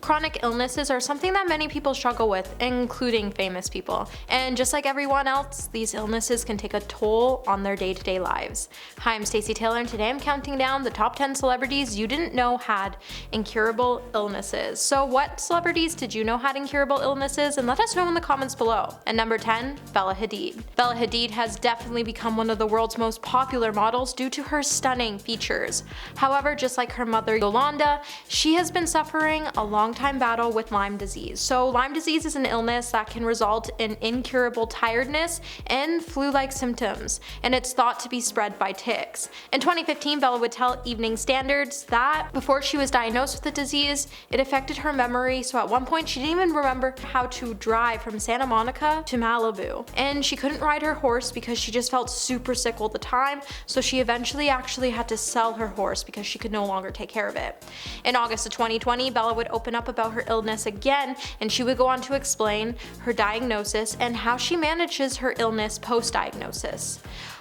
Chronic illnesses are something that many people struggle with, including famous people. And just like everyone else, these illnesses can take a toll on their day-to-day lives. Hi, I'm Stacey Taylor, and today I'm counting down the top 10 celebrities you didn't know had incurable illnesses. So what celebrities did you know had incurable illnesses? And let us know in the comments below. And number 10, Bella Hadid. Bella Hadid has definitely become one of the world's most popular models due to her stunning features. However, just like her mother Yolanda, she has been suffering a long-time battle with Lyme disease. So Lyme disease is an illness that can result in incurable tiredness and flu-like symptoms, and it's thought to be spread by ticks. In 2015, Bella would tell Evening Standards that before she was diagnosed with the disease, it affected her memory, so at one point she didn't even remember how to drive from Santa Monica to Malibu. And she couldn't ride her horse because she just felt super sick all the time, so she eventually actually had to sell her horse because she could no longer take care of it. In August of 2020, Bella would open up about her illness again, and she would go on to explain her diagnosis and how she manages her illness post-diagnosis.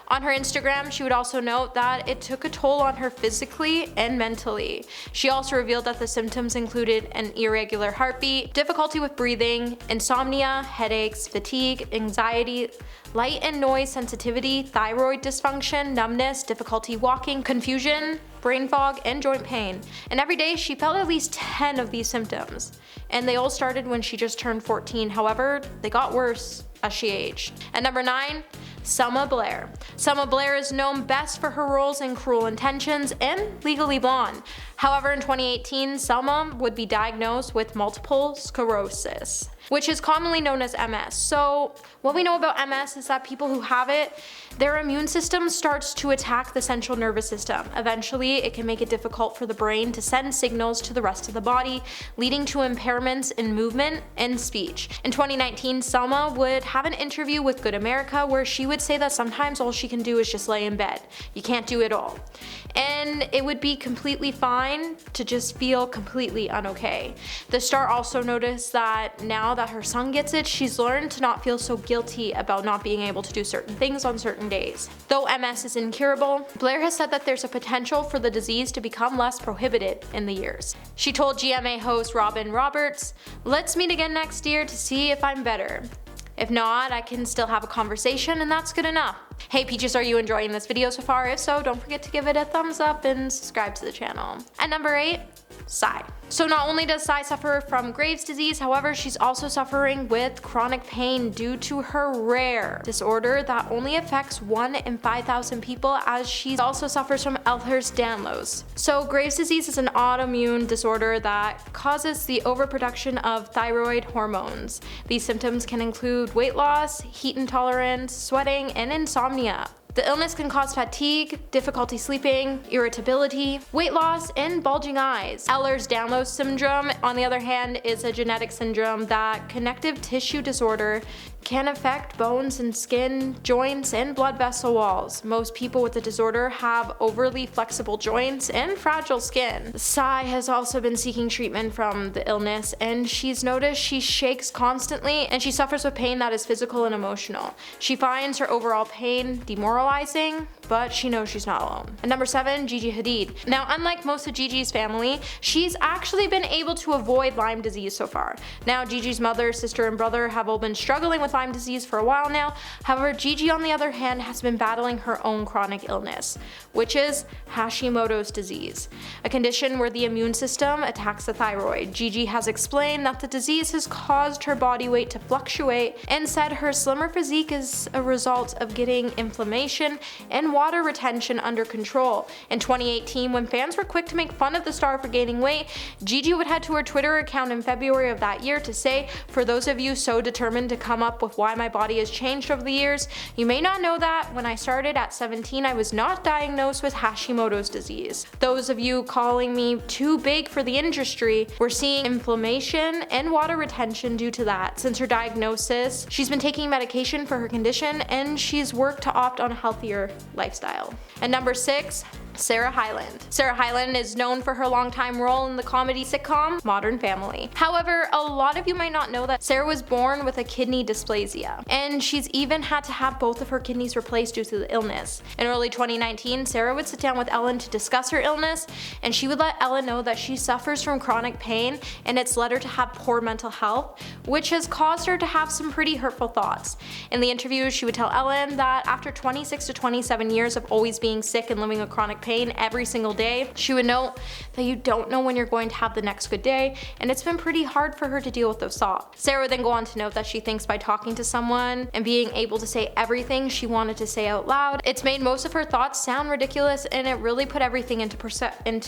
On her Instagram, she would also note that it took a toll on her physically and mentally. She also revealed that the symptoms included an irregular heartbeat, difficulty with breathing, insomnia, headaches, fatigue, anxiety, light and noise sensitivity, thyroid dysfunction, numbness, difficulty walking, confusion, brain fog, and joint pain. And every day she felt at least 10 of these symptoms. And they all started when she just turned 14. However, they got worse as she aged. And number 9, Selma Blair. Selma Blair is known best for her roles in Cruel Intentions and Legally Blonde. However, in 2018, Selma would be diagnosed with multiple sclerosis, which is commonly known as MS. So what we know about MS is that people who have it, their immune system starts to attack the central nervous system. Eventually, it can make it difficult for the brain to send signals to the rest of the body, leading to impairments in movement and speech. In 2019, Selma would have an interview with Good America where she would say that sometimes all she can do is just lay in bed. You can't do it all. And it would be completely fine to just feel completely unokay. The star also noticed that now that her son gets it, she's learned to not feel so guilty about not being able to do certain things on certain days. Though MS is incurable, Blair has said that there's a potential for the disease to become less prohibited in the years. She told GMA host Robin Roberts, "Let's meet again next year to see if I'm better. If not, I can still have a conversation, and that's good enough." Hey Peaches, are you enjoying this video so far? If so, don't forget to give it a thumbs up and subscribe to the channel. At number 8, Psy. So not only does Psy suffer from Graves' disease, however, she's also suffering with chronic pain due to her rare disorder that only affects 1 in 5,000 people, as she also suffers from Ehlers-Danlos. So Graves' disease is an autoimmune disorder that causes the overproduction of thyroid hormones. These symptoms can include weight loss, heat intolerance, sweating, and insomnia. The illness can cause fatigue, difficulty sleeping, irritability, weight loss, and bulging eyes. Ehlers-Danlos syndrome, on the other hand, is a genetic syndrome that connective tissue disorder can affect bones and skin, joints, and blood vessel walls. Most people with the disorder have overly flexible joints and fragile skin. Psy has also been seeking treatment from the illness, and she's noticed she shakes constantly and she suffers with pain that is physical and emotional. She finds her overall pain demoralizing, but she knows she's not alone. And number 7, Gigi Hadid. Now, unlike most of Gigi's family, she's actually been able to avoid Lyme disease so far. Now, Gigi's mother, sister, and brother have all been struggling with Lyme disease for a while now. However, Gigi, on the other hand, has been battling her own chronic illness, which is Hashimoto's disease, a condition where the immune system attacks the thyroid. Gigi has explained that the disease has caused her body weight to fluctuate and said her slimmer physique is a result of getting inflammation and water retention under control. In 2018, when fans were quick to make fun of the star for gaining weight, Gigi would head to her Twitter account in February of that year to say, "For those of you so determined to come up with why my body has changed over the years, you may not know that when I started at 17, I was not diagnosed with Hashimoto's disease. Those of you calling me too big for the industry, we're seeing inflammation and water retention due to that. Since her diagnosis, she's been taking medication for her condition, and she's worked to opt on a healthier lifestyle." And number 6, Sarah Hyland. Sarah Hyland is known for her longtime role in the comedy sitcom Modern Family. However, a lot of you might not know that Sarah was born with a kidney dysplasia, and she's even had to have both of her kidneys replaced due to the illness. In early 2019, Sarah would sit down with Ellen to discuss her illness, and she would let Ellen know that she suffers from chronic pain and it's led her to have poor mental health, which has caused her to have some pretty hurtful thoughts. In the interview, she would tell Ellen that after 26 to 27 years of always being sick and living with chronic pain every single day, she would note that you don't know when you're going to have the next good day, and it's been pretty hard for her to deal with those thoughts. Sarah would then go on to note that she thinks by talking to someone and being able to say everything she wanted to say out loud, it's made most of her thoughts sound ridiculous, and it really put everything into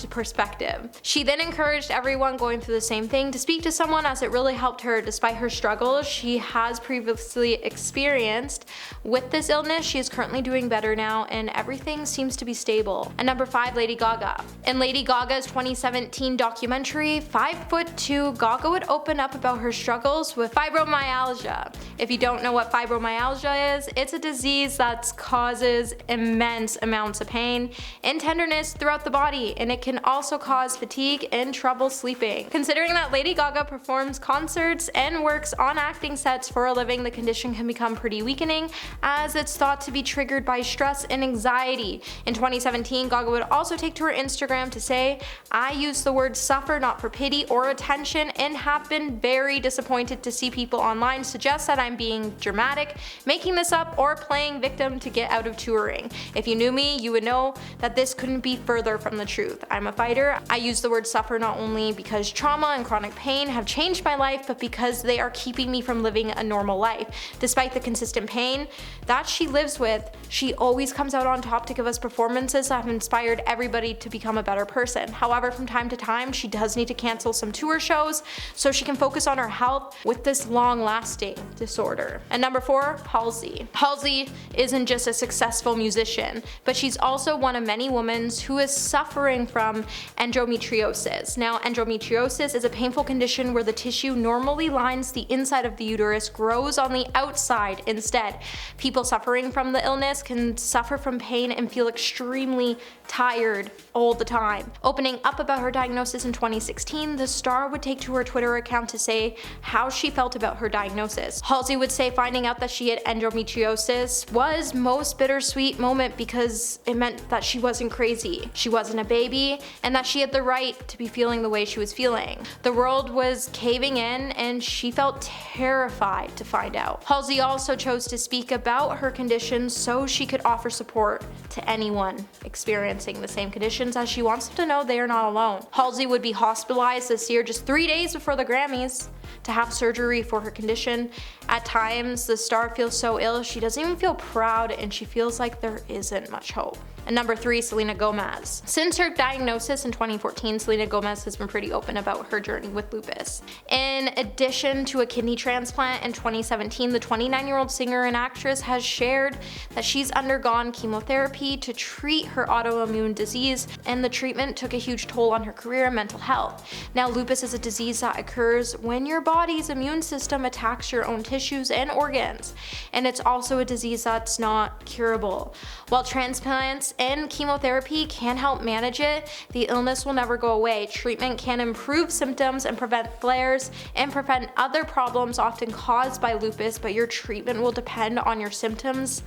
perspective. She then encouraged everyone going through the same thing to speak to someone, as it really helped her despite her struggles she has previously experienced with this illness. She is currently doing better now, and everything seems to be stable. And number 5, Lady Gaga. In Lady Gaga's 2017 documentary, 5'2", Gaga would open up about her struggles with fibromyalgia. If you don't know what fibromyalgia is, it's a disease that causes immense amounts of pain and tenderness throughout the body, and it can also cause fatigue and trouble sleeping. Considering that Lady Gaga performs concerts and works on acting sets for a living, the condition can become pretty weakening, as it's thought to be triggered by stress and anxiety. In 2017, Gaga would also take to her Instagram to say, "I use the word suffer not for pity or attention, and have been very disappointed to see people online suggest that I'm being dramatic, making this up, or playing victim to get out of touring. If you knew me, you would know that this couldn't be further from the truth. I'm a fighter. I use the word suffer not only because trauma and chronic pain have changed my life, but because they are keeping me from living a normal life. Despite the consistent pain that she lives with, she always comes out on top to give us performances that have inspired everybody to become a better person. However, from time to time, she does need to cancel some tour shows so she can focus on her health with this long-lasting disorder." And number 4, Halsey. Halsey isn't just a successful musician, but she's also one of many women who is suffering from endometriosis. Now, endometriosis is a painful condition where the tissue normally lines the inside of the uterus grows on the outside instead. People suffering from the illness can suffer from pain and feel extremely tired all the time. Opening up about her diagnosis in 2016, the star would take to her Twitter account to say how she felt about her diagnosis. Halsey would say finding out that she had endometriosis was most bittersweet moment because it meant that she wasn't crazy, she wasn't a baby, and that she had the right to be feeling the way she was feeling. The world was caving in, and she felt terrified to find out. Halsey also chose to speak about her condition so she could offer support to anyone experiencing the same conditions, as she wants them to know they are not alone. Halsey would be hospitalized this year just 3 days before the Grammys to have surgery for her condition. At times, the star feels so ill she doesn't even feel proud, and she feels like there isn't much hope. And number 3, Selena Gomez. Since her diagnosis in 2014, Selena Gomez has been pretty open about her journey with lupus. In addition to a kidney transplant in 2017, the 29-year-old singer and actress has shared that she's undergone chemotherapy to treat her autoimmune disease, and the treatment took a huge toll on her career and mental health. Now, lupus is a disease that occurs when your body's immune system attacks your own tissues and organs, and it's also a disease that's not curable. While transplants and chemotherapy can help manage it, the illness will never go away. Treatment can improve symptoms and prevent flares and prevent other problems often caused by lupus, but your treatment will depend on your symptoms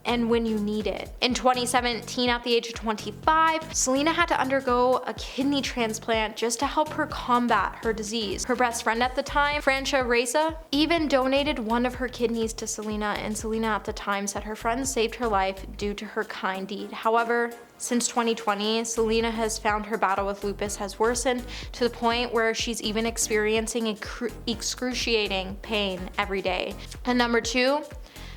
and when you need it. In 2017, at the age of 25, Selena had to undergo a kidney transplant just to help her combat her disease. Her best friend at the time, Francia Reza, even donated one of her kidneys to Selena, and Selena at the time said her friend saved her life due to her kind deed. However, since 2020, Selena has found her battle with lupus has worsened to the point where she's even experiencing excruciating pain every day. And number 2,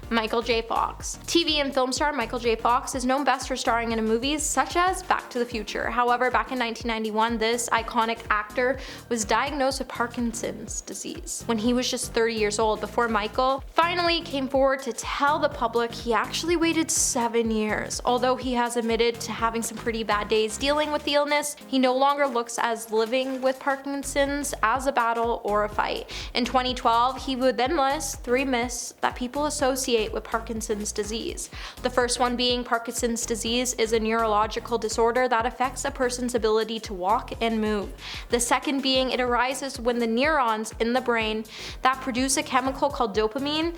Michael J. Fox. TV and film star Michael J. Fox is known best for starring in movies such as Back to the Future. However, back in 1991, this iconic actor was diagnosed with Parkinson's disease when he was just 30 years old. Before Michael finally came forward to tell the public, he actually waited 7 years. Although he has admitted to having some pretty bad days dealing with the illness, he no longer looks as living with Parkinson's as a battle or a fight. In 2012, he would then list 3 myths that people associate with Parkinson's disease. The first one being Parkinson's disease is a neurological disorder that affects a person's ability to walk and move. The second being it arises when the neurons in the brain that produce a chemical called dopamine,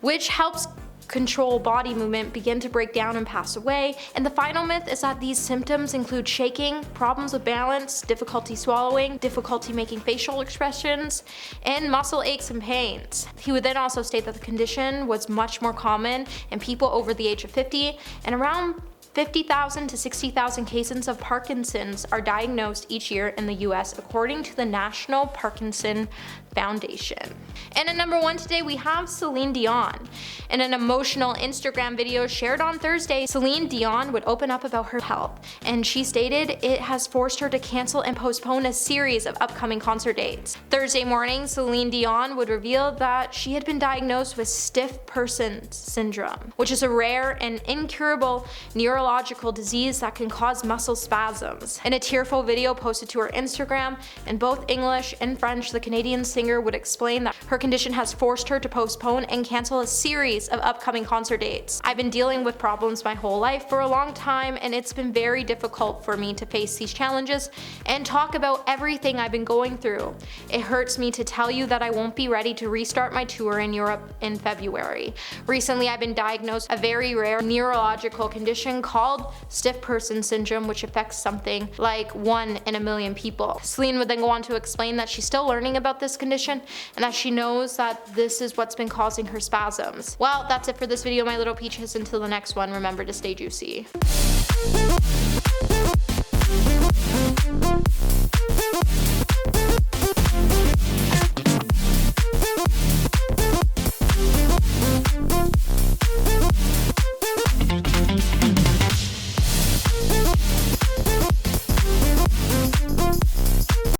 which helps control body movement, begin to break down and pass away. And the final myth is that these symptoms include shaking, problems with balance, difficulty swallowing, difficulty making facial expressions, and muscle aches and pains. He would then also state that the condition was much more common in people over the age of 50, and around 50,000 to 60,000 cases of Parkinson's are diagnosed each year in the US, according to the National Parkinson Foundation. And at number 1 today, we have Celine Dion. In an emotional Instagram video shared on Thursday, Celine Dion would open up about her health, and she stated it has forced her to cancel and postpone a series of upcoming concert dates. Thursday morning, Celine Dion would reveal that she had been diagnosed with stiff person syndrome, which is a rare and incurable neurological disease that can cause muscle spasms. In a tearful video posted to her Instagram in both English and French, the Canadian singer would explain that her condition has forced her to postpone and cancel a series of upcoming concert dates. I've been dealing with problems my whole life for a long time, and it's been very difficult for me to face these challenges and talk about everything I've been going through. It hurts me to tell you that I won't be ready to restart my tour in Europe in February. Recently, I've been diagnosed a very rare neurological condition called stiff person syndrome, which affects something like 1 in a million people. Celine would then go on to explain that she's still learning about this condition and that she knows that this is what's been causing her spasms. Well, that's it for this video, my little peaches. Until the next one, remember to stay juicy.